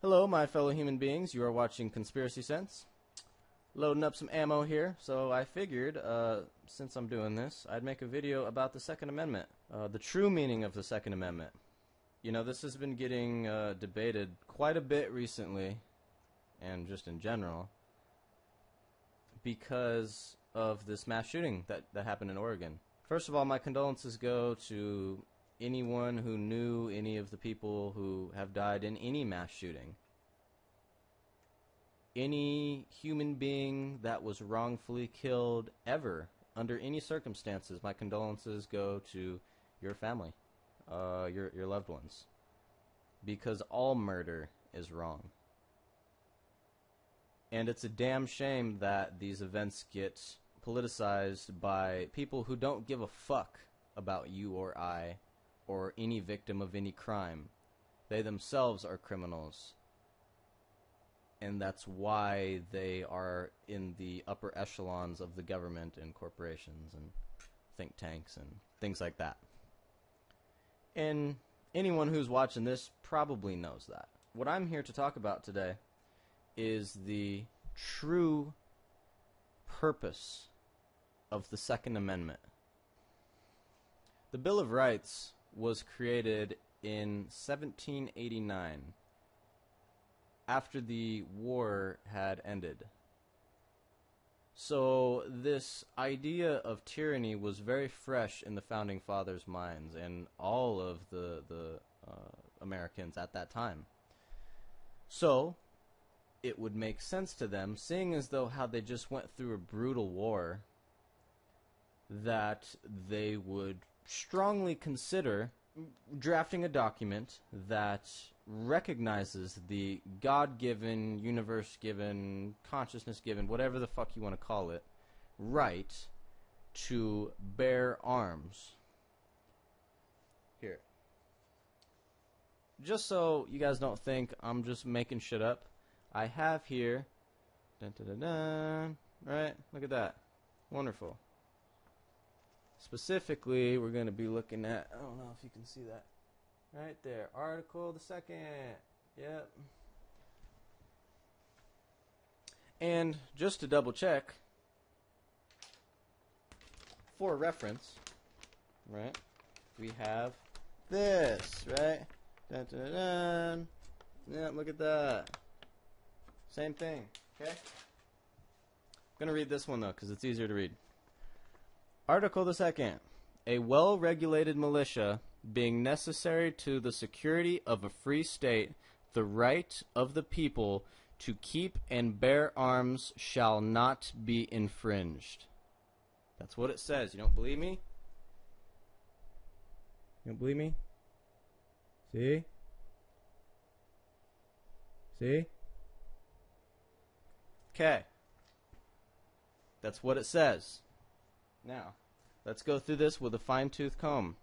Hello, my fellow human beings. You are watching Conspiracy Sense. Loading up some ammo here, so I figured, since I'm doing this, I'd make a video about the Second Amendment. The true meaning of the Second Amendment. You know, this has been getting debated quite a bit recently, and just in general, because of this mass shooting that happened in Oregon. First of all, my condolences go to anyone who knew any of the people who have died in any mass shooting. Any human being that was wrongfully killed ever, under any circumstances, my condolences go to your family, your loved ones. Because all murder is wrong. And it's a damn shame that these events get politicized by people who don't give a fuck about you or I, or any victim of any crime. They themselves are criminals. And that's why they are in the upper echelons of the government and corporations and think tanks and things like that. And anyone who's watching this probably knows that. What I'm here to talk about today is the true purpose of the Second Amendment. The Bill of Rights was created in 1789, after the war had ended. So this idea of tyranny was very fresh in the Founding Fathers' minds and all of the Americans at that time. So it would make sense to them, seeing as though how they just went through a brutal war, that they would strongly consider drafting a document that recognizes the God-given, universe-given, consciousness-given, whatever the fuck you want to call it, right to bear arms. Here. Just so you guys don't think I'm just making shit up, I have here, dun, dun, dun, dun, right? Look at that. Wonderful. Specifically, we're going to be looking at, I don't know if you can see that. Right there. Article the 2nd. Yep. And just to double check, for reference, right, we have this, right? Dun, dun, dun. Yeah, look at that. Same thing, okay? I'm going to read this one, though, because it's easier to read. Article the 2nd. A well-regulated militia being necessary to the security of a free state, the right of the people to keep and bear arms shall not be infringed. That's what it says. You don't believe me? You don't believe me? See? See? Okay. That's what it says. Now, let's go through this with a fine-tooth comb.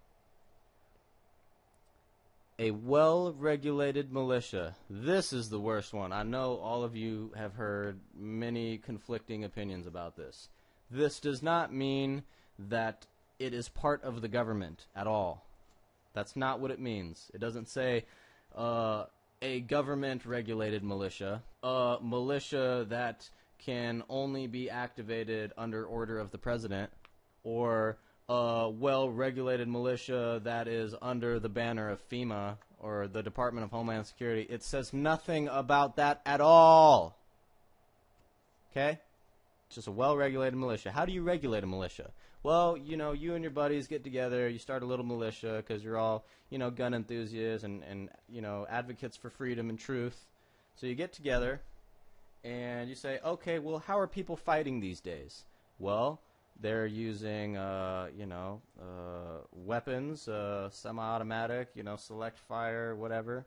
A well-regulated militia. This is the worst one. I know all of you have heard many conflicting opinions about this. This does not mean that it is part of the government at all. That's not what it means. It doesn't say a government-regulated militia, a militia that can only be activated under order of the president, or a well-regulated militia that is under the banner of FEMA or the Department of Homeland Security. It says nothing about that at all. Okay? It's just a well-regulated militia. How do you regulate a militia? Well, you know, you and your buddies get together, you start a little militia because you're all, you know, gun enthusiasts and, you know, advocates for freedom and truth. So you get together and you say, okay, well, how are people fighting these days? Well, they're using, weapons, semi-automatic, you know, select fire, whatever.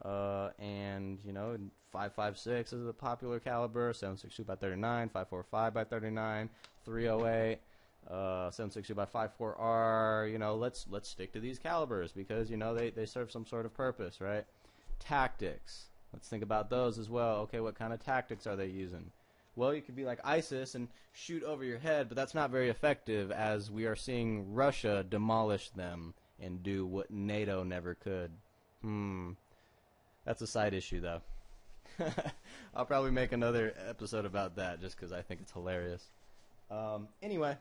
And, you know, 5.56 is a popular caliber, 7.62 by 39, 5.45 by 39, 308, 7.62 by 5.4R. You know, let's stick to these calibers because, you know, they serve some sort of purpose, right? Tactics. Let's think about those as well. Okay, what kind of tactics are they using? Well, you could be like ISIS and shoot over your head, but that's not very effective as we are seeing Russia demolish them and do what NATO never could. That's a side issue, though. I'll probably make another episode about that just because I think it's hilarious. Anyway,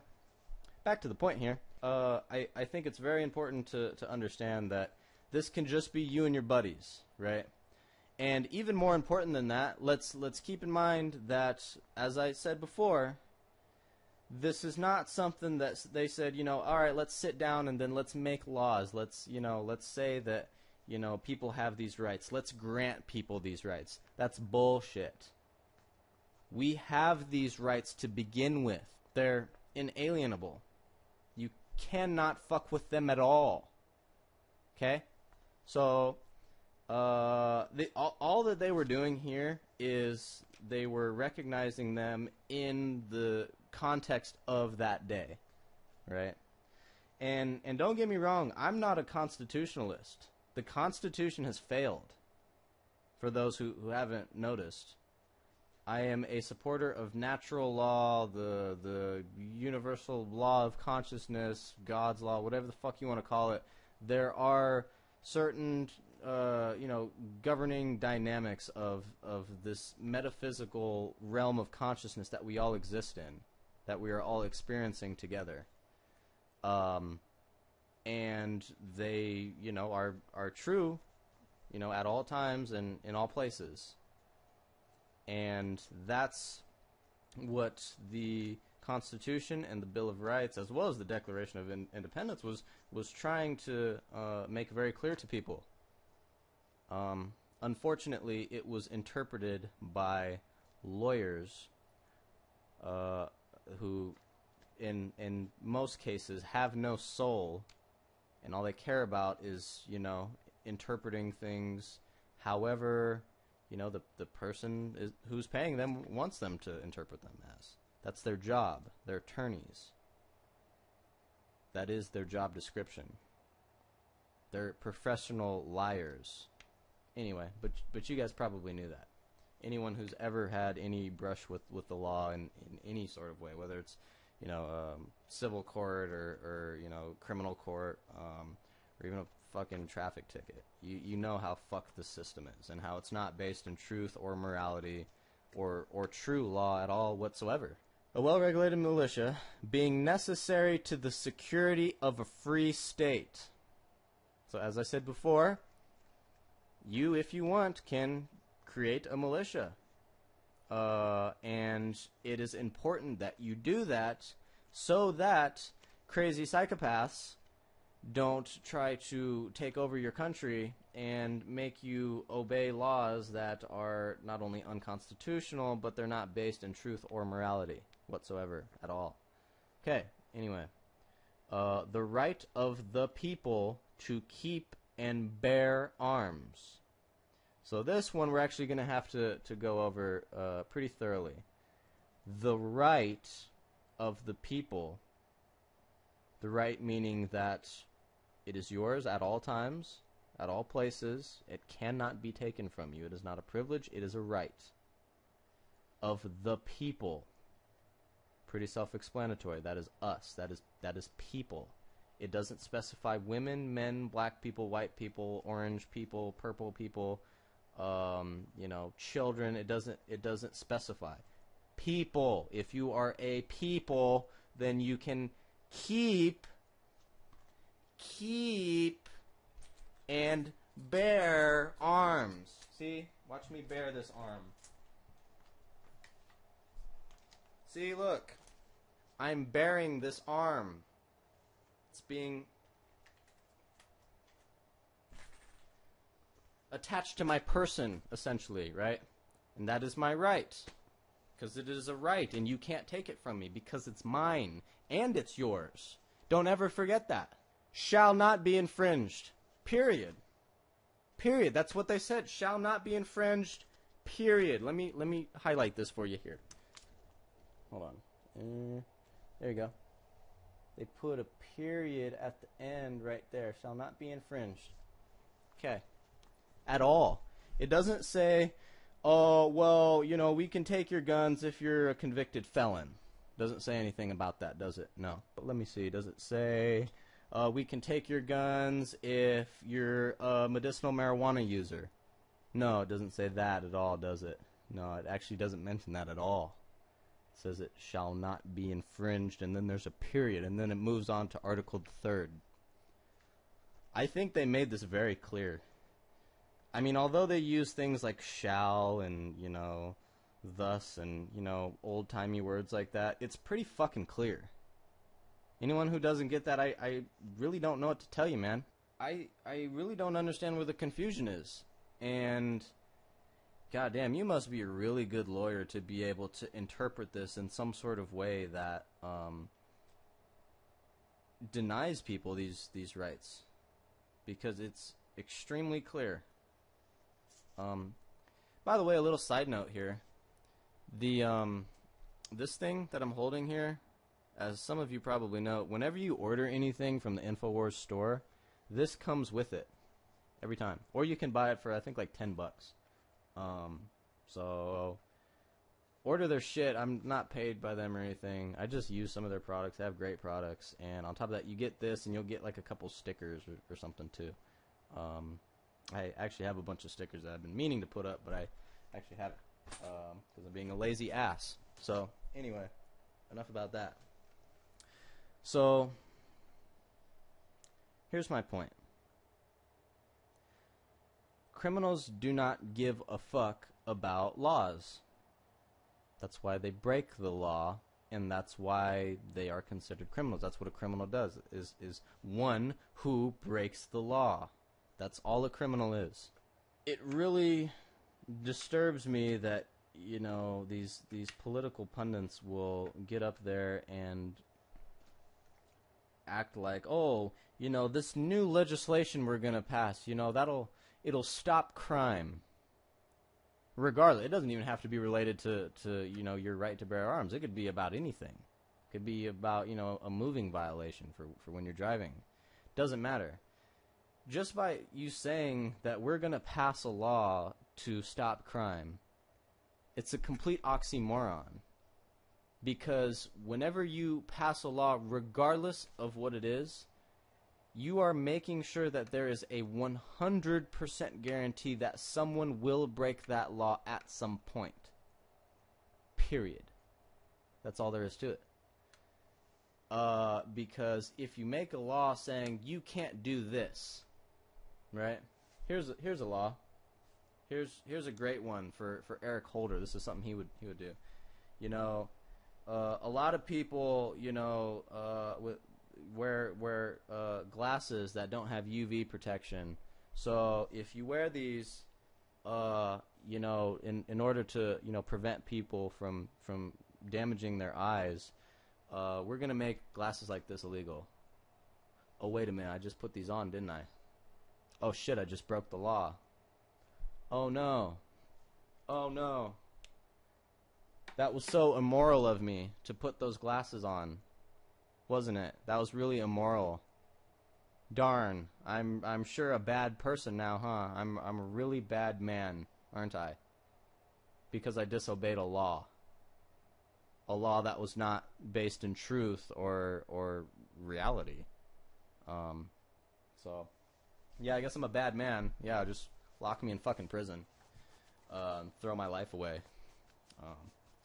back to the point here. I think it's very important to understand that this can just be you and your buddies, right? And even more important than that, let's keep in mind that, as I said before, this is not something that they said, all right, let's sit down and then let's make laws. Let's say that, people have these rights. Let's grant people these rights. That's bullshit. We have these rights to begin with. They're inalienable. You cannot fuck with them at all. Okay? So, all that they were doing here is they were recognizing them in the context of that day, right? And don't get me wrong, I'm not a constitutionalist. The Constitution has failed. For those who haven't noticed, I am a supporter of natural law, the universal law of consciousness, God's law, whatever the fuck you want to call it. There are certain governing dynamics of this metaphysical realm of consciousness that we all exist in, that we are all experiencing together. And they, are true, at all times and in all places. And that's what the Constitution and the Bill of Rights, as well as the Declaration of Independence, was trying to make very clear to people. Unfortunately, it was interpreted by lawyers who, in most cases, have no soul, and all they care about is, interpreting things however, the person who's paying them wants them to interpret them as. That's their job. They're attorneys. That is their job description. They're professional liars. Anyway, but you guys probably knew that. Anyone who's ever had any brush with the law in any sort of way, whether it's civil court or criminal court, or even a fucking traffic ticket, you know how fucked the system is and how it's not based in truth or morality or true law at all whatsoever. A well-regulated militia being necessary to the security of a free state. So as I said before, you, if you want, can create a militia. And it is important that you do that so that crazy psychopaths don't try to take over your country and make you obey laws that are not only unconstitutional, but they're not based in truth or morality whatsoever at all. Okay, anyway. The right of the people to keep and bear arms. So this one we're actually going to have to go over pretty thoroughly. The right of the people. The right meaning that it is yours at all times, at all places. It cannot be taken from you. It is not a privilege. It is a right. Of the people. Pretty self-explanatory. That is us. That is people. It doesn't specify women, men, black people, white people, orange people, purple people, children. It doesn't specify. People. If you are a people, then you can keep and bear arms. See? Watch me bear this arm. See, look. I'm bearing this arm. It's being attached to my person, essentially, right? And that is my right. Because it is a right, and you can't take it from me, because it's mine, and it's yours. Don't ever forget that. Shall not be infringed. Period. Period. That's what they said. Shall not be infringed. Period. Let me highlight this for you here. Hold on. There you go. They put a period at the end right there. Shall not be infringed. Okay. At all. It doesn't say, oh, well, we can take your guns if you're a convicted felon. Doesn't say anything about that, does it? No. But let me see. Does it say, we can take your guns if you're a medicinal marijuana user? No, it doesn't say that at all, does it? No, it actually doesn't mention that at all. It says it shall not be infringed, and then there's a period, and then it moves on to Article 3rd. I think they made this very clear. I mean, although they use things like shall and, you know, thus and, you know, old-timey words like that, it's pretty fucking clear. Anyone who doesn't get that, I really don't know what to tell you, man. I really don't understand where the confusion is. And goddamn, you must be a really good lawyer to be able to interpret this in some sort of way that denies people these rights, because it's extremely clear. By the way, a little side note here. The this thing that I'm holding here, as some of you probably know, whenever you order anything from the InfoWars store, this comes with it every time. Or you can buy it for, I think, like $10. So order their shit. I'm not paid by them or anything. I just use some of their products. They have great products. And on top of that, you get this, and you'll get like a couple stickers or something too. I actually have a bunch of stickers that I've been meaning to put up, but I actually haven't because I'm being a lazy ass. So anyway, enough about that. So here's my point. Criminals do not give a fuck about laws. That's why they break the law, and that's why they are considered criminals. That's what a criminal does, is one who breaks the law. That's all a criminal is. It really disturbs me that, you know, these political pundits will get up there and act like, oh, you know, this new legislation we're going to pass, you know, it'll stop crime. Regardless, it doesn't even have to be related to you know, your right to bear arms. It could be about anything. It could be about, you know, a moving violation for when you're driving. Doesn't matter. Just by you saying that we're going to pass a law to stop crime, it's a complete oxymoron. Because whenever you pass a law, regardless of what it is, you are making sure that there is a 100% guarantee that someone will break that law at some point. Period. That's all there is to it. Because if you make a law saying you can't do this, right? Here's a law. Here's a great one for Eric Holder. This is something he would do. You know, a lot of people, you know, wear glasses that don't have UV protection. So if you wear these, you know, in order to, you know, prevent people from damaging their eyes, we're gonna make glasses like this illegal. Oh wait a minute, I just put these on, didn't I? Oh shit, I just broke the law. Oh no. Oh no. That was so immoral of me to put those glasses on. Wasn't it? That was really immoral. Darn. I'm sure a bad person now, huh? I'm a really bad man, aren't I? Because I disobeyed a law. A law that was not based in truth or reality. So yeah, I guess I'm a bad man. Yeah, just lock me in fucking prison. Throw my life away.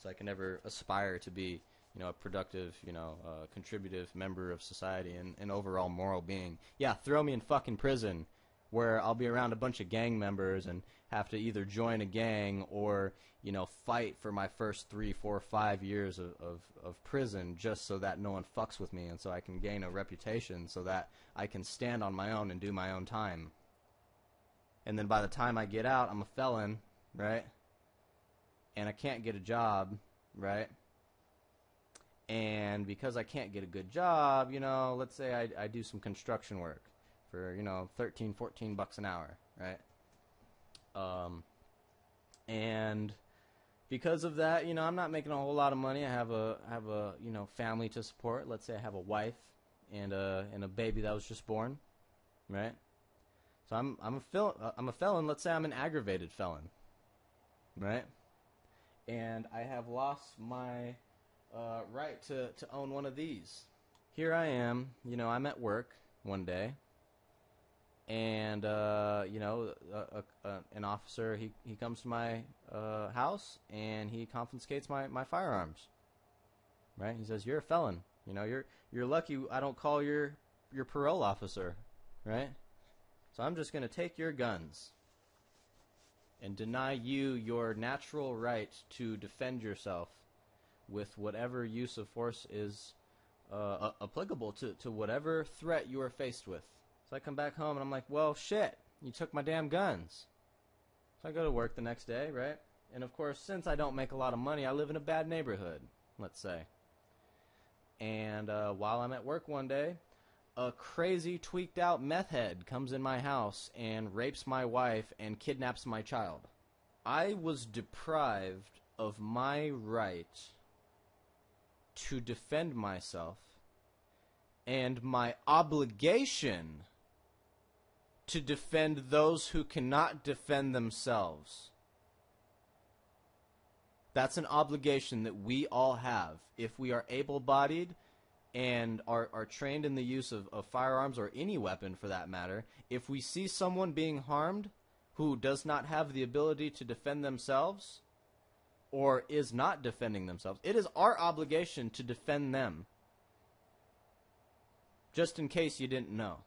So I can never aspire to be, you know, a productive, you know, contributive member of society and an overall moral being. Yeah, throw me in fucking prison, where I'll be around a bunch of gang members and have to either join a gang or, you know, fight for my first 3, 4, 5 years of prison just so that no one fucks with me and so I can gain a reputation so that I can stand on my own and do my own time. And then by the time I get out, I'm a felon, right? And I can't get a job, right? And because I can't get a good job, you know, let's say I do some construction work for, you know, $13, $14 an hour, right? And because of that, you know, I'm not making a whole lot of money. I have a you know, family to support. Let's say I have a wife and a baby that was just born, right? So I'm a felon. Let's say I'm an aggravated felon, right? And I have lost my right to own one of these. Here I am, you know, I'm at work one day, And an officer, he comes to my house and he confiscates my firearms. Right? He says, "You're a felon. You're lucky I don't call your parole officer." Right? So I'm just going to take your guns and deny you your natural right to defend yourself with whatever use of force is applicable to whatever threat you are faced with. So I come back home and I'm like, well, shit, you took my damn guns. So I go to work the next day, right? And of course, since I don't make a lot of money, I live in a bad neighborhood, let's say. And while I'm at work one day, a crazy, tweaked out meth head comes in my house and rapes my wife and kidnaps my child. I was deprived of my right to defend myself and my obligation to defend those who cannot defend themselves. That's an obligation that we all have if we are able-bodied and are trained in the use of firearms or any weapon for that matter. If we see someone being harmed who does not have the ability to defend themselves or is not defending themselves, it is our obligation to defend them. Just in case you didn't know.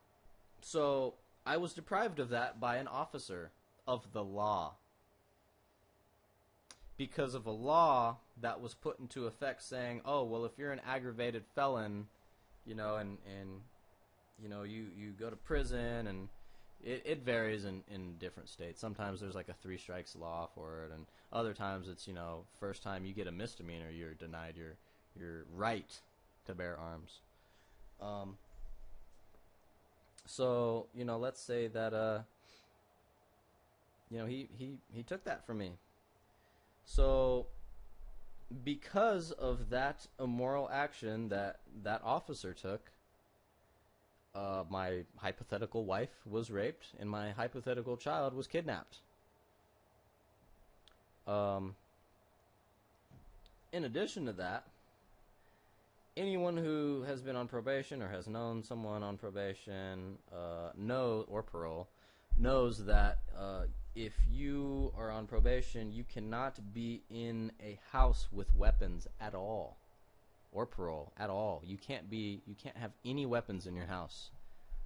So I was deprived of that by an officer of the law. Because of a law that was put into effect saying, oh, well, if you're an aggravated felon, you go to prison, and it varies in different states. Sometimes there's like a 3 strikes law for it, and other times it's, first time you get a misdemeanor, you're denied your right to bear arms. So, let's say that, he took that from me. So, because of that immoral action that officer took, my hypothetical wife was raped and my hypothetical child was kidnapped. In addition to that, anyone who has been on probation or has known someone on probation or parole knows that if you are on probation, you cannot be in a house with weapons at all, or parole at all. You can't have any weapons in your house.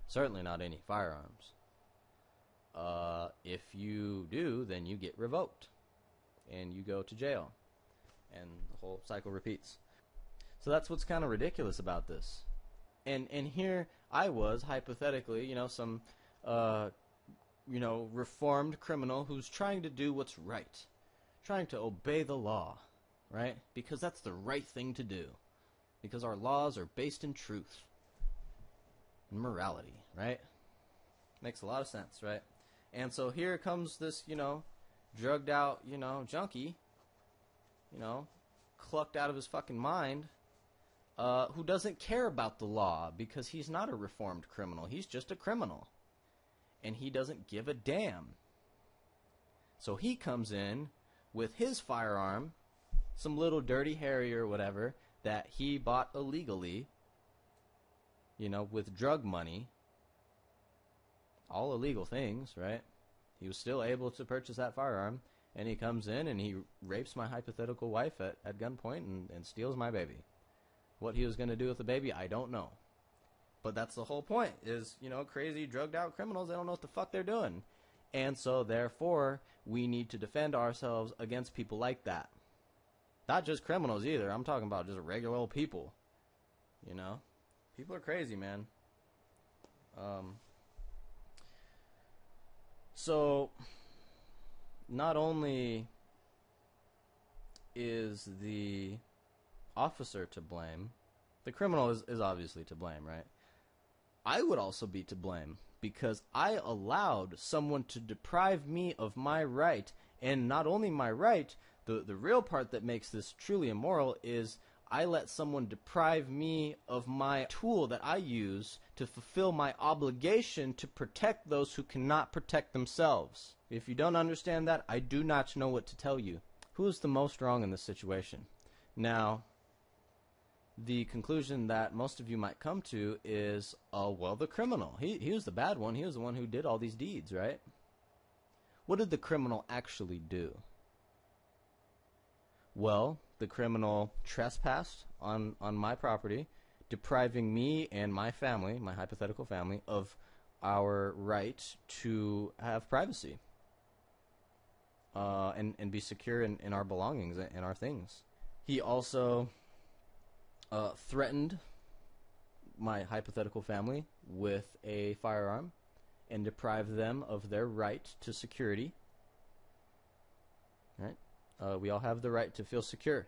Certainly not any firearms. If you do, then you get revoked and you go to jail, and the whole cycle repeats. So that's what's kind of ridiculous about this. And here I was, hypothetically, some reformed criminal who's trying to do what's right, trying to obey the law, right? Because that's the right thing to do, because our laws are based in truth and morality, right? Makes a lot of sense, right? And so here comes this, drugged out, junkie, clucked out of his fucking mind, who doesn't care about the law because he's not a reformed criminal. He's just a criminal. And he doesn't give a damn. So he comes in with his firearm, some little dirty Harry or whatever, that he bought illegally, with drug money. All illegal things, right? He was still able to purchase that firearm, and he comes in and he rapes my hypothetical wife at gunpoint and steals my baby. What he was going to do with the baby, I don't know. But that's the whole point, is, crazy, drugged out criminals, they don't know what the fuck they're doing. And so, therefore, we need to defend ourselves against people like that. Not just criminals either. I'm talking about just regular old people. People are crazy, man. So, not only is the officer to blame, the criminal is obviously to blame, right? I would also be to blame because I allowed someone to deprive me of my right. And not only my right, the real part that makes this truly immoral is I let someone deprive me of my tool that I use to fulfill my obligation to protect those who cannot protect themselves. If you don't understand that, I do not know what to tell you. Who is the most wrong in this situation? Now, the conclusion that most of you might come to is, oh, well, the criminal. He was the bad one. He was the one who did all these deeds, right? What did the criminal actually do? Well, the criminal trespassed on my property, depriving me and my family, my hypothetical family, of our right to have privacy and be secure in our belongings and our things. He also threatened my hypothetical family with a firearm and deprived them of their right to security. Right? We all have the right to feel secure.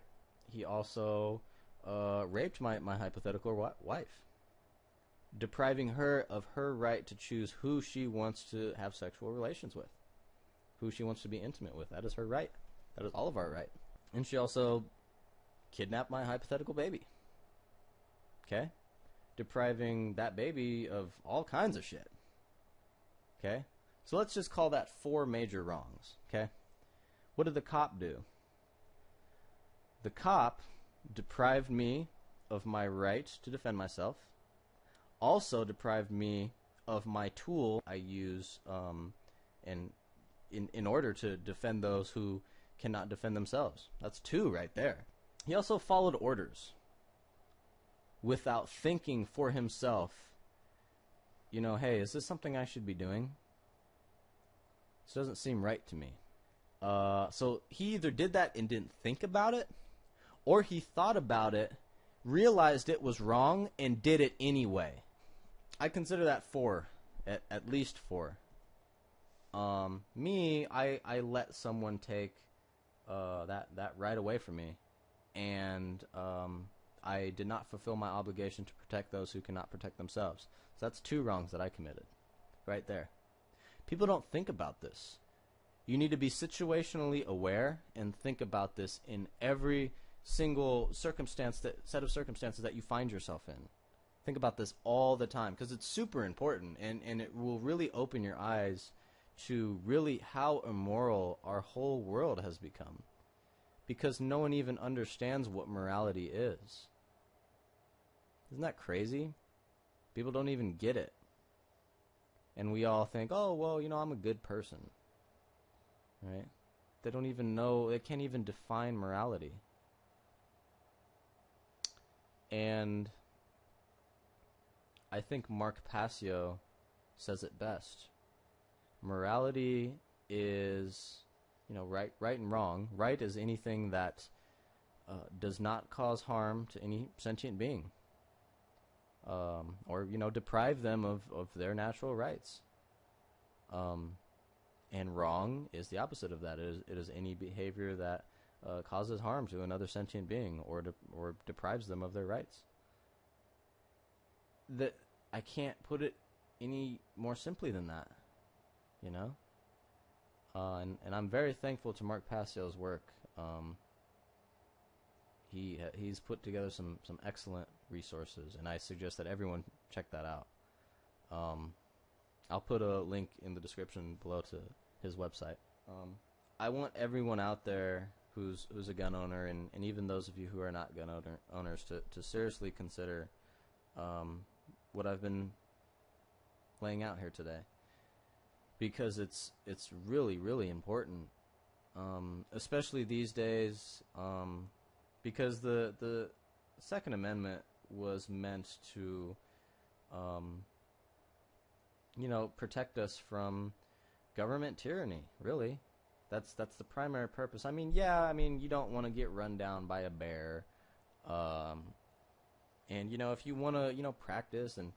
He also raped my hypothetical wife, depriving her of her right to choose who she wants to have sexual relations with, who she wants to be intimate with. That is her right. That is all of our right. And she also kidnapped my hypothetical baby. Okay? Depriving that baby of all kinds of shit. Okay? So let's just call that 4 major wrongs. Okay? What did the cop do? The cop deprived me of my right to defend myself, also deprived me of my tool I use in order to defend those who cannot defend themselves. That's 2 right there. He also followed orders without thinking for himself, hey, is this something I should be doing? This doesn't seem right to me. So he either did that and didn't think about it, or he thought about it, realized it was wrong, and did it anyway. I consider that 4, at least 4. Me, I let someone take that right away from me, and I did not fulfill my obligation to protect those who cannot protect themselves. So that's 2 wrongs that I committed, right there. People don't think about this. You need to be situationally aware and think about this in every single set of circumstances that you find yourself in. Think about this all the time, because it's super important, and it will really open your eyes to really how immoral our whole world has become, because no one even understands what morality is. Isn't that crazy? People don't even get it. And we all think, oh, well, I'm a good person. Right? They don't even know, they can't even define morality. And I think Mark Passio says it best. Morality is, right and wrong. Right is anything that does not cause harm to any sentient being, or deprive them of their natural rights. And wrong is the opposite of that. It is any behavior that causes harm to another sentient being or deprives them of their rights. That I can't put it any more simply than that, and I'm very thankful to Mark Passio's work. He's put together some excellent resources, and I suggest that everyone check that out. I'll put a link in the description below to his website. I want everyone out there who's a gun owner, and even those of you who are not gun owners to seriously consider what I've been laying out here today, because it's really, really important, especially these days, because the Second Amendment was meant to protect us from government tyranny, really. That's the primary purpose. You don't want to get run down by a bear. And if you want to, practice and,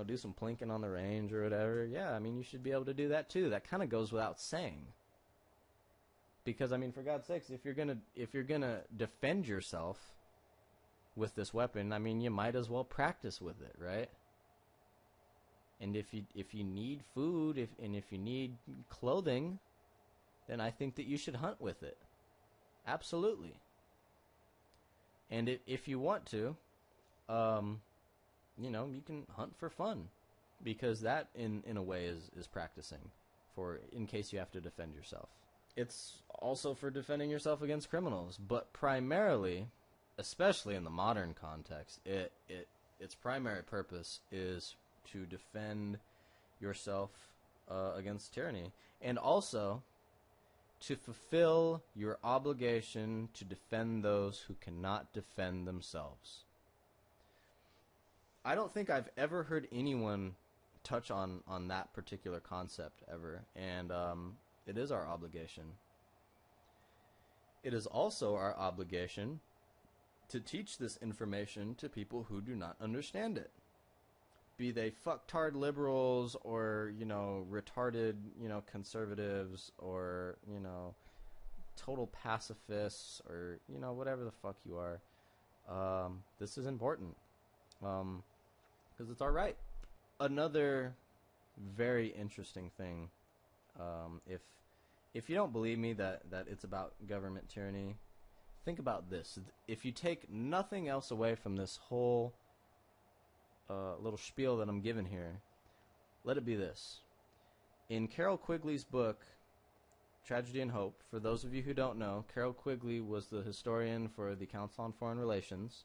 do some plinking on the range or whatever, you should be able to do that too. That kind of goes without saying. Because, for God's sakes, if you're gonna defend yourself with this weapon, you might as well practice with it, right? And if you need food, if you need clothing, then I think that you should hunt with it. Absolutely. And if you want to, you can hunt for fun, because that in a way is practicing for in case you have to defend yourself. It's also for defending yourself against criminals, but primarily especially in the modern context, its primary purpose is to defend yourself against tyranny, and also to fulfill your obligation to defend those who cannot defend themselves. I don't think I've ever heard anyone touch on that particular concept ever, and it is our obligation. It is also our obligation to teach this information to people who do not understand it. Be they fucktard liberals or, retarded, conservatives or, total pacifists or, whatever the fuck you are. This is important. Because it's our right. Another very interesting thing, if you don't believe me that it's about government tyranny, think about this. If you take nothing else away from this whole little spiel that I'm giving here, let it be this. In Carroll Quigley's book, Tragedy and Hope, for those of you who don't know, Carroll Quigley was the historian for the Council on Foreign Relations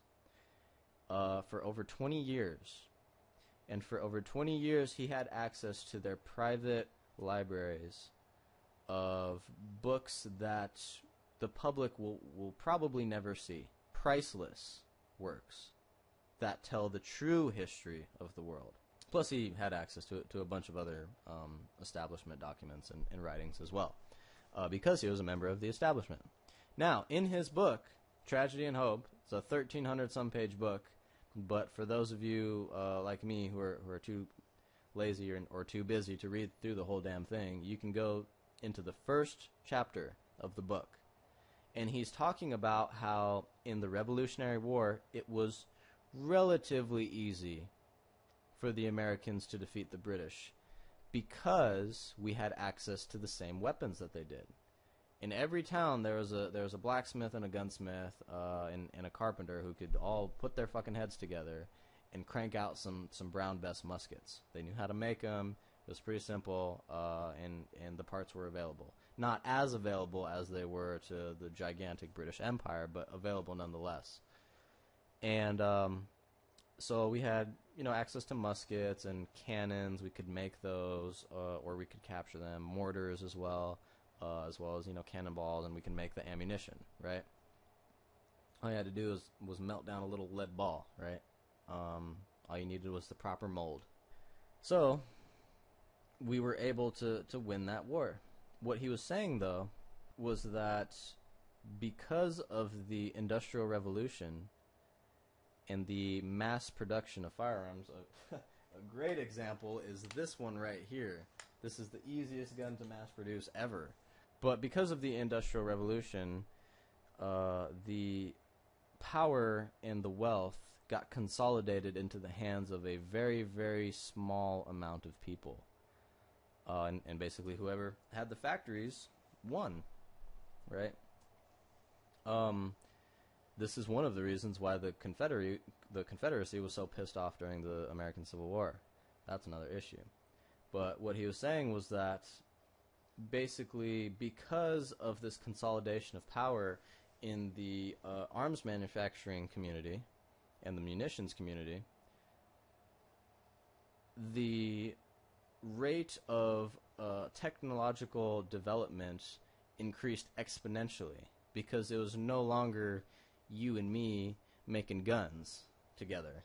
for over 20 years. And for over 20 years, he had access to their private libraries of books that the public will probably never see. Priceless works that tell the true history of the world. Plus, he had access to a bunch of other establishment documents and writings as well, because he was a member of the establishment. Now, in his book, Tragedy and Hope, it's a 1,300-some page book, but for those of you like me who are too lazy or too busy to read through the whole damn thing, you can go into the first chapter of the book. And he's talking about how in the Revolutionary War, it was relatively easy for the Americans to defeat the British because we had access to the same weapons that they did. In every town, there was a blacksmith and a gunsmith and a carpenter who could all put their fucking heads together and crank out some Brown Bess muskets. They knew how to make them. It was pretty simple, and the parts were available. Not as available as they were to the gigantic British Empire, but available nonetheless. And so we had, access to muskets and cannons. We could make those, or we could capture them. Mortars as well as, cannonballs, and we can make the ammunition, right? All you had to do was melt down a little lead ball, right? All you needed was the proper mold. So we were able to win that war. What he was saying, though, was that because of the Industrial Revolution and the mass production of firearms, a great example is this one right here. This is the easiest gun to mass produce ever. But because of the Industrial Revolution, the power and the wealth got consolidated into the hands of a very, very small amount of people. And basically whoever had the factories won, right? This is one of the reasons why the Confederacy was so pissed off during the American Civil War. That's another issue. But what he was saying was that basically because of this consolidation of power in the arms manufacturing community and the munitions community, the rate of technological development increased exponentially because it was no longer you and me making guns together.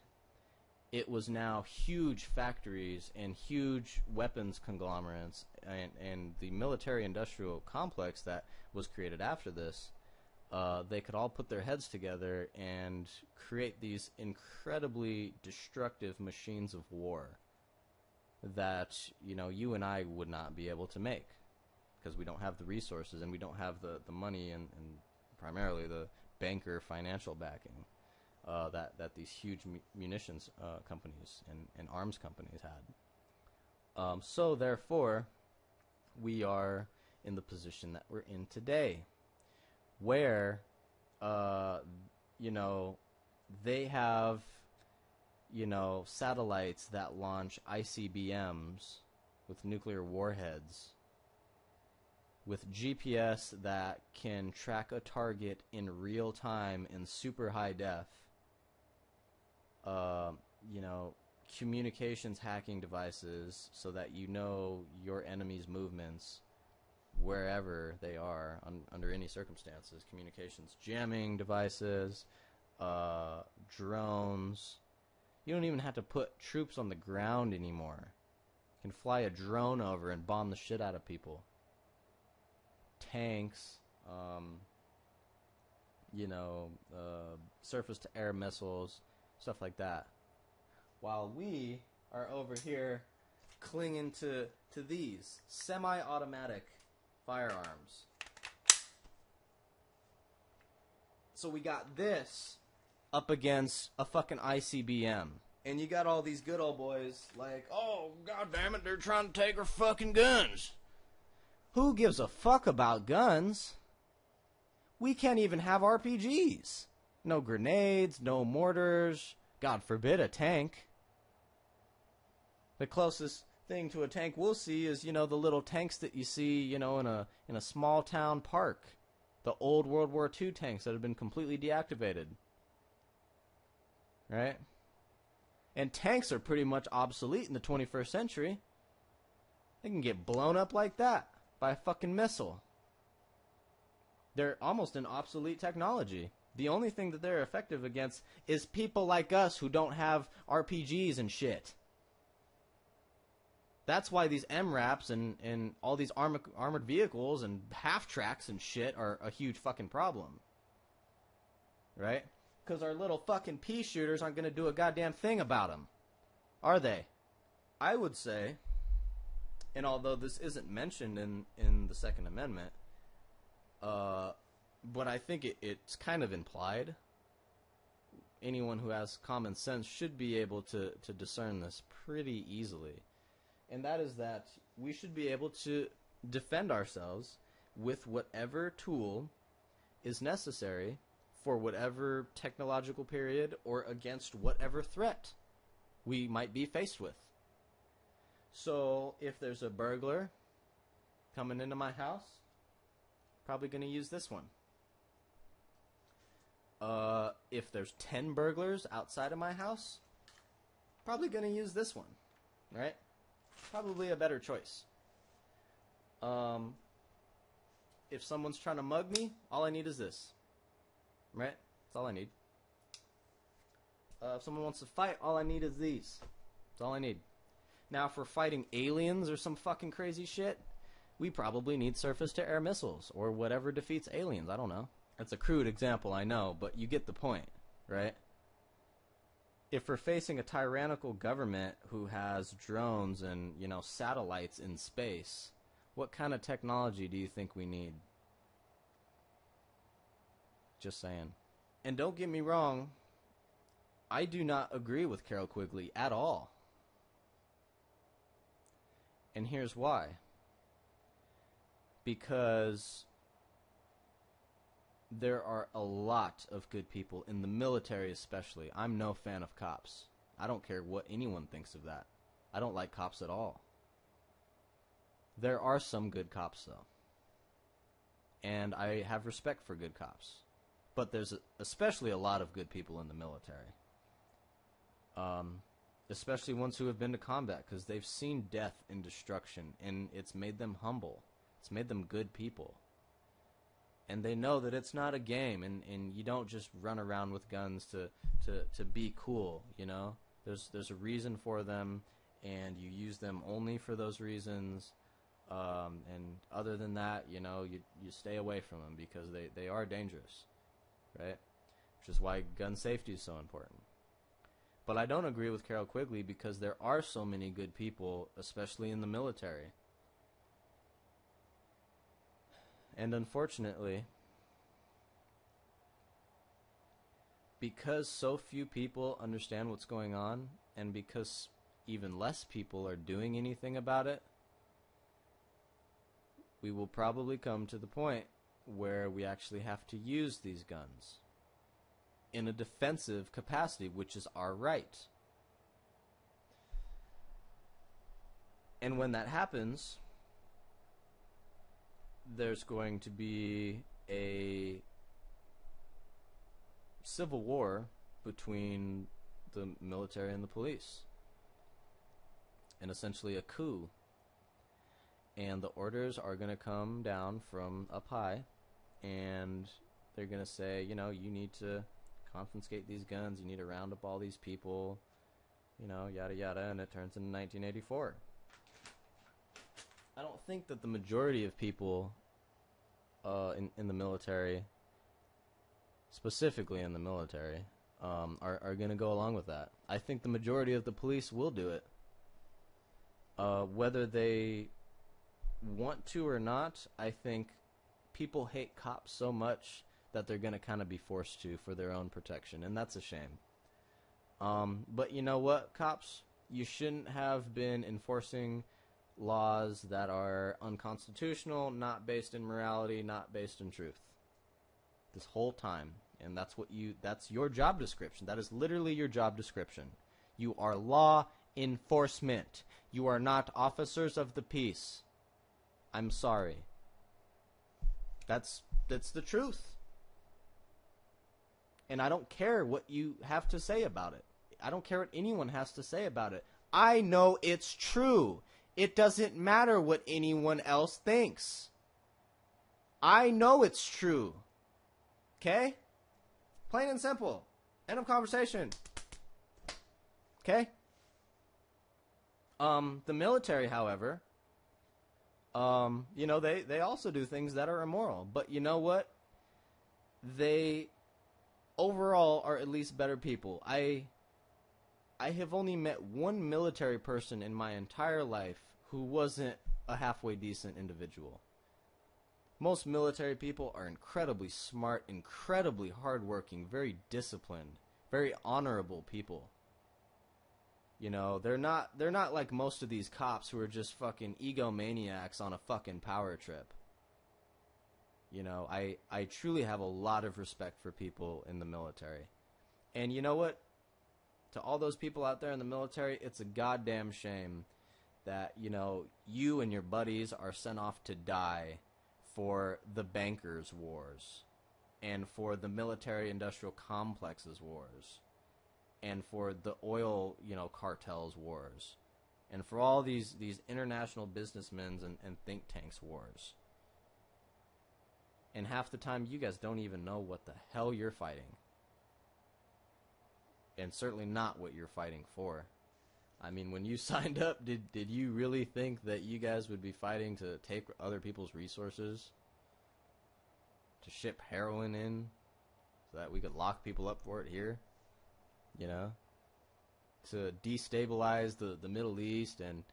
It was now huge factories and huge weapons conglomerates and the military-industrial complex that was created after this. They could all put their heads together and create these incredibly destructive machines of war that, you and I would not be able to make because we don't have the resources and we don't have the money and primarily the banker financial backing that these huge munitions companies and arms companies had. So therefore, we are in the position that we're in today, where they have satellites that launch ICBMs with nuclear warheads with GPS that can track a target in real time in super high def, you know, communications hacking devices so that you know your enemy's movements wherever they are under any circumstances, communications jamming devices, drones. You don't even have to put troops on the ground anymore. You can fly a drone over and bomb the shit out of people. Tanks, you know, surface-to-air missiles, stuff like that. While we are over here clinging to these semi-automatic firearms. So we got this up against a fucking ICBM. And you got all these good old boys like, oh, god damn it, they're trying to take our fucking guns. Who gives a fuck about guns? We can't even have RPGs. No grenades, no mortars, God forbid a tank. The closest thing to a tank we'll see is, you know, the little tanks that you see, you know, in a small town park. The old World War II tanks that have been completely deactivated. Right? And tanks are pretty much obsolete in the 21st century. They can get blown up like that by a fucking missile. They're almost an obsolete technology. The only thing that they're effective against is people like us who don't have RPGs and shit. That's why these MRAPs and all these armored vehicles and half-tracks and shit are a huge fucking problem. Right? Because our little fucking pea shooters aren't going to do a goddamn thing about them. Are they? I would say, and although this isn't mentioned in the Second Amendment, but I think it's kind of implied. Anyone who has common sense should be able to discern this pretty easily. And that is that we should be able to defend ourselves with whatever tool is necessary for whatever technological period or against whatever threat we might be faced with. So if there's a burglar coming into my house, probably going to use this one. If there's 10 burglars outside of my house, probably going to use this one, right? Probably a better choice. If someone's trying to mug me, all I need is this. Right? That's all I need. If someone wants to fight, all I need is these. That's all I need. Now, if we're fighting aliens or some fucking crazy shit, we probably need surface-to-air missiles or whatever defeats aliens. I don't know. That's a crude example, I know, but you get the point, right? If we're facing a tyrannical government who has drones and, you know, satellites in space, what kind of technology do you think we need? Just saying. And don't get me wrong, I do not agree with Carroll Quigley at all. And here's why. Because there are a lot of good people, in the military especially. I'm no fan of cops. I don't care what anyone thinks of that. I don't like cops at all. There are some good cops, though. And I have respect for good cops. But there's especially a lot of good people in the military. Especially ones who have been to combat, because they've seen death and destruction, and it's made them humble. It's made them good people. And they know that it's not a game, and you don't just run around with guns to be cool, you know? There's a reason for them, and you use them only for those reasons. And other than that, you know, you stay away from them because they are dangerous, right? Which is why gun safety is so important. But I don't agree with Carroll Quigley because there are so many good people, especially in the military. And unfortunately, because so few people understand what's going on, and because even less people are doing anything about it, we will probably come to the point where we actually have to use these guns in a defensive capacity, which is our right. And when that happens, there's going to be a civil war between the military and the police, and essentially a coup. And the orders are going to come down from up high, and they're going to say, you know, you need to confiscate these guns, you need to round up all these people, you know, yada yada, and it turns into 1984. I don't think that the majority of people in the military, specifically in the military, are going to go along with that. I think the majority of the police will do it. Whether they want to or not, I think people hate cops so much that they're going to kind of be forced to for their own protection, and that's a shame. But you know what, cops? You shouldn't have been enforcing laws that are unconstitutional, not based in morality, not based in truth. This whole time. And that's your job description. That is literally your job description. You are law enforcement. You are not officers of the peace. I'm sorry. That's the truth. And I don't care what you have to say about it. I don't care what anyone has to say about it. I know it's true. It doesn't matter what anyone else thinks. I know it's true. Okay? Plain and simple. End of conversation. Okay? The military, however, you know, they also do things that are immoral. But you know what? They overall are at least better people. I have only met one military person in my entire life who wasn't a halfway decent individual. Most military people are incredibly smart, incredibly hardworking, very disciplined, very honorable people. You know, they're not like most of these cops who are just fucking egomaniacs on a fucking power trip. You know, I truly have a lot of respect for people in the military. And you know what? To all those people out there in the military, it's a goddamn shame that, you know, you and your buddies are sent off to die for the bankers' wars, and for the military-industrial complexes' wars, and for the oil, you know, cartels' wars, and for all these international businessmen's and think tanks' wars. And half the time, you guys don't even know what the hell you're fighting. And certainly not what you're fighting for. I mean, when you signed up, did you really think that you guys would be fighting to take other people's resources? To ship heroin in? So that we could lock people up for it here? You know? To destabilize the Middle East and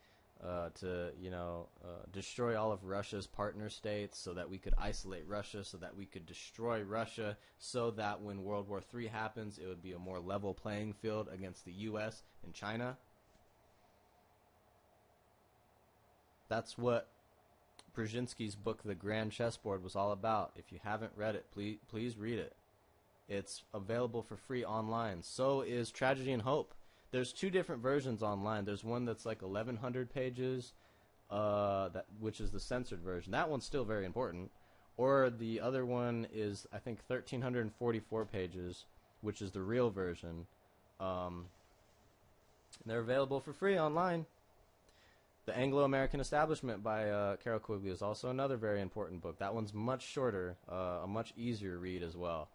to, you know, destroy all of Russia's partner states so that we could isolate Russia, so that we could destroy Russia, so that when World War III happens, it would be a more level playing field against the U.S. and China. That's what Brzezinski's book, The Grand Chessboard, was all about. If you haven't read it, please read it. It's available for free online. So is Tragedy and Hope. There's two different versions online. There's one that's like 1,100 pages, which is the censored version. That one's still very important. Or the other one is, I think, 1,344 pages, which is the real version. They're available for free online. The Anglo-American Establishment by Carroll Quigley is also another very important book. That one's much shorter, a much easier read as well.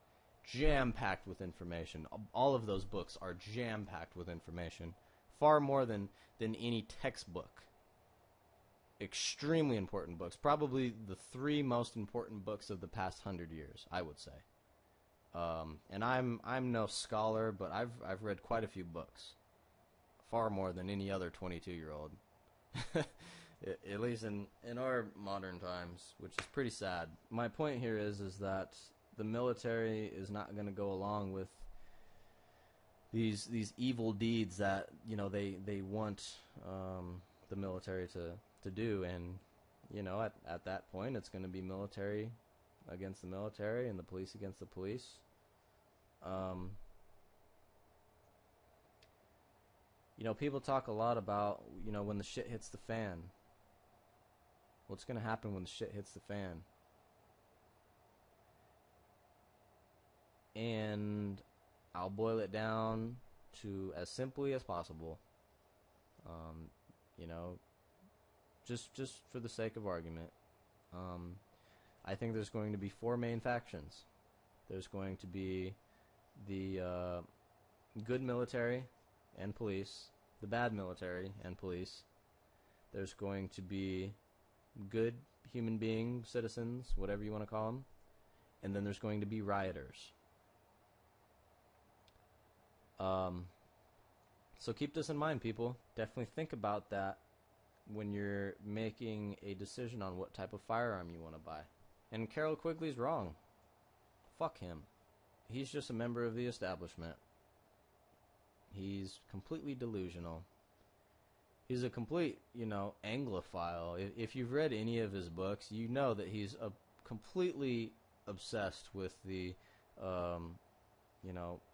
Jam-packed with information. All of those books are jam-packed with information. Far more than any textbook. Extremely important books. Probably the three most important books of the past 100 years, I would say. And I'm no scholar, but I've read quite a few books. Far more than any other 22-year-old. At least in our modern times, which is pretty sad. My point here is that the military is not going to go along with these evil deeds that, you know, they want the military to do. And, you know, at that point, it's going to be military against the military and the police against the police. You know, people talk a lot about, you know, when the shit hits the fan. What's going to happen when the shit hits the fan? And I'll boil it down to as simply as possible. You know, just for the sake of argument. I think there's going to be 4 main factions. There's going to be the good military and police, the bad military and police. There's going to be good human being, citizens, whatever you want to call them. And then there's going to be rioters. So keep this in mind, people. Definitely think about that when you're making a decision on what type of firearm you want to buy. And Carroll Quigley's wrong. Fuck him. He's just a member of the establishment. He's completely delusional. He's a complete, Anglophile. If you've read any of his books, you know that he's completely obsessed with the,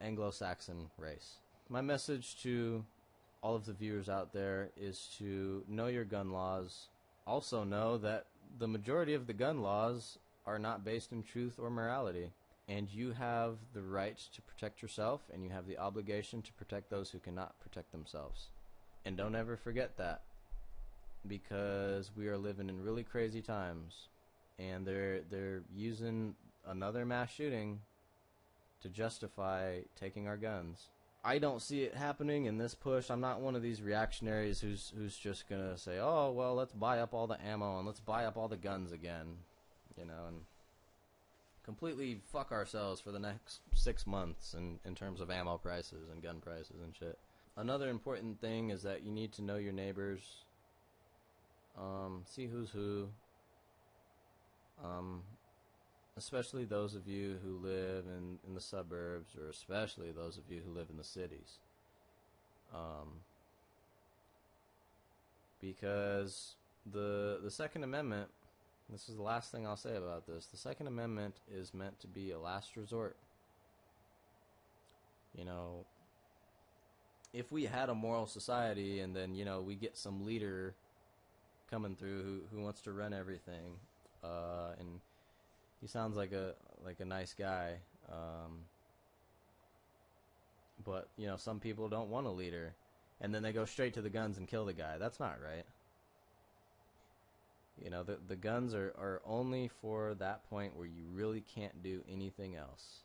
Anglo-Saxon race. My message to all of the viewers out there is to know your gun laws. Also know that the majority of the gun laws are not based in truth or morality. And you have the right to protect yourself, and you have the obligation to protect those who cannot protect themselves. And don't ever forget that, because we are living in really crazy times, and they're using another mass shooting to justify taking our guns. I don't see it happening in this push. I'm not one of these reactionaries who's just gonna say, oh well, let's buy up all the ammo and let's buy up all the guns again, and completely fuck ourselves for the next 6 months in terms of ammo prices and gun prices and shit. Another important thing is that you need to know your neighbors. See who's who. Especially those of you who live in the suburbs, or especially those of you who live in the cities. Because the Second Amendment, this is the last thing I'll say about this, the Second Amendment is meant to be a last resort. If we had a moral society and then, we get some leader coming through who wants to run everything, and he sounds like a nice guy, but, some people don't want a leader, and then they go straight to the guns and kill the guy. That's not right. The guns are only for that point where you really can't do anything else.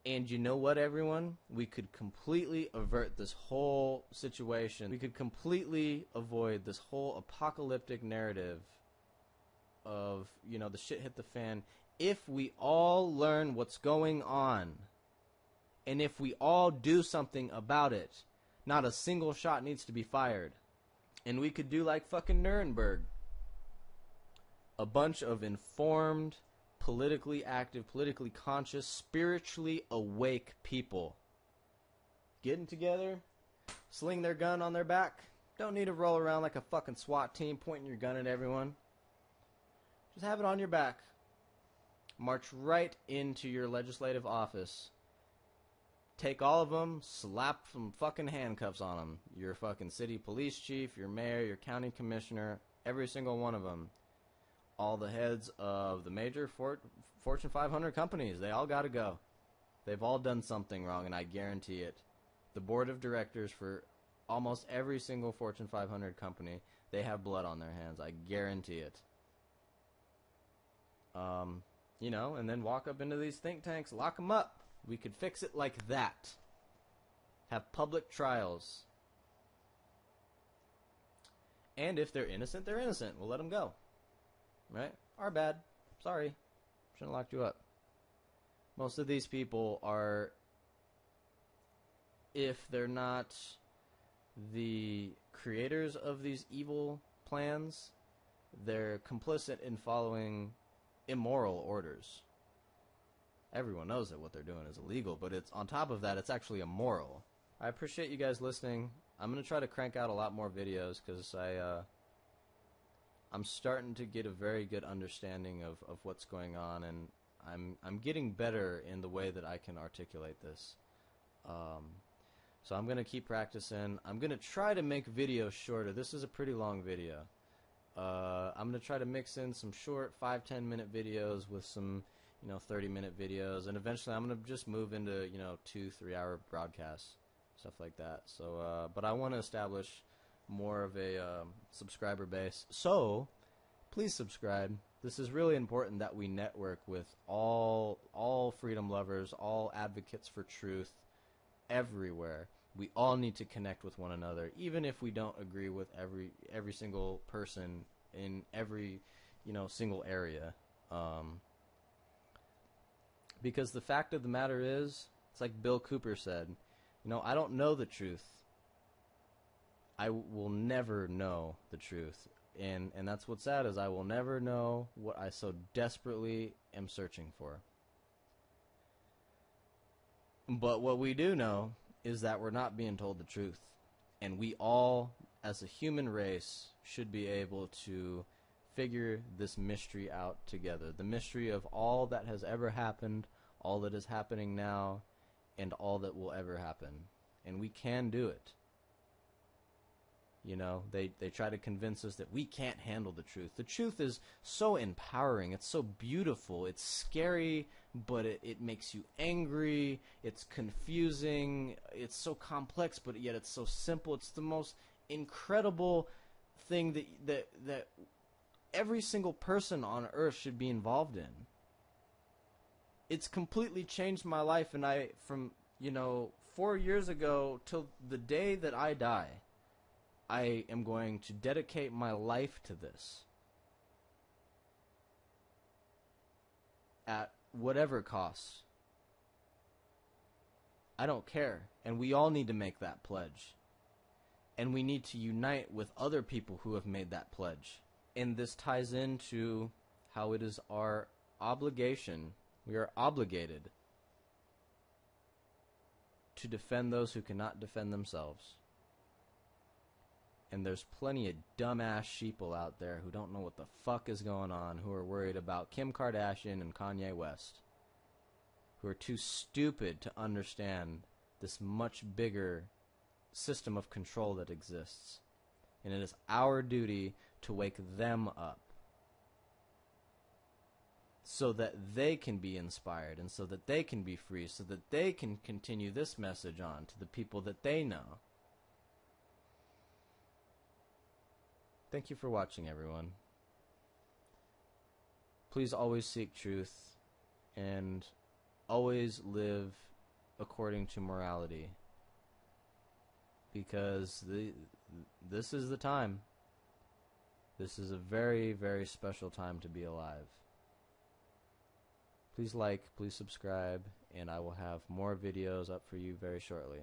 And you know what, everyone? We could completely avert this whole situation. We could completely avoid this whole apocalyptic narrative of, the shit hit the fan, if we all learn what's going on. And if we all do something about it. Not a single shot needs to be fired. And we could do like fucking Nuremberg. A bunch of informed, politically active, politically conscious, spiritually awake people getting together, sling their gun on their back. Don't need to roll around like a fucking SWAT team pointing your gun at everyone. Just have it on your back. March right into your legislative office. Take all of them, slap some fucking handcuffs on them. Your fucking city police chief, your mayor, your county commissioner, every single one of them. All the heads of the major Fortune 500 companies, they all got to go. They've all done something wrong, and I guarantee it. The board of directors for almost every single Fortune 500 company, they have blood on their hands. I guarantee it. And then walk up into these think tanks, lock them up. We could fix it like that. Have public trials. And if they're innocent, they're innocent. We'll let them go. Right? Our bad. Sorry. Shouldn't have locked you up. Most of these people are, if they're not the creators of these evil plans, they're complicit in following immoral orders. Everyone knows that what they're doing is illegal, but it's on top of that, it's actually immoral. I appreciate you guys listening. I'm going to try to crank out a lot more videos because I'm starting to get a very good understanding of what's going on, and I'm getting better in the way that I can articulate this. So I'm going to keep practicing. I'm going to try to make videos shorter. This is a pretty long video. I'm going to try to mix in some short 5-10 minute videos with some 30-minute videos, and eventually I'm going to just move into 2-3 hour broadcasts, stuff like that. So but I want to establish more of a subscriber base, so please subscribe. This is really important that we network with all freedom lovers, all advocates for truth everywhere. We all need to connect with one another, even if we don't agree with every single person in every single area. Because the fact of the matter is, it's like Bill Cooper said, I don't know the truth. I will never know the truth. And that's what's sad, is I will never know what I so desperately am searching for. But what we do know is that we're not being told the truth. And we all, as a human race, should be able to figure this mystery out together. The mystery of all that has ever happened, all that is happening now, and all that will ever happen. And we can do it. They try to convince us that we can't handle the truth. The truth is so empowering. It's so beautiful. It's scary, but it makes you angry. It's confusing. It's so complex, but yet it's so simple. It's the most incredible thing that every single person on earth should be involved in. It's completely changed my life, and from 4 years ago till the day that I die, I am going to dedicate my life to this. At whatever cost. I don't care. And we all need to make that pledge. And we need to unite with other people who have made that pledge. And this ties into how it is our obligation, we are obligated to defend those who cannot defend themselves. And there's plenty of dumbass sheeple out there who don't know what the fuck is going on, who are worried about Kim Kardashian and Kanye West, who are too stupid to understand this much bigger system of control that exists. And it is our duty to wake them up so that they can be inspired and so that they can be free, so that they can continue this message on to the people that they know. Thank you for watching, everyone. Please always seek truth and always live according to morality, because this is the time. This is a very, very special time to be alive. Please like, please subscribe, and I will have more videos up for you very shortly.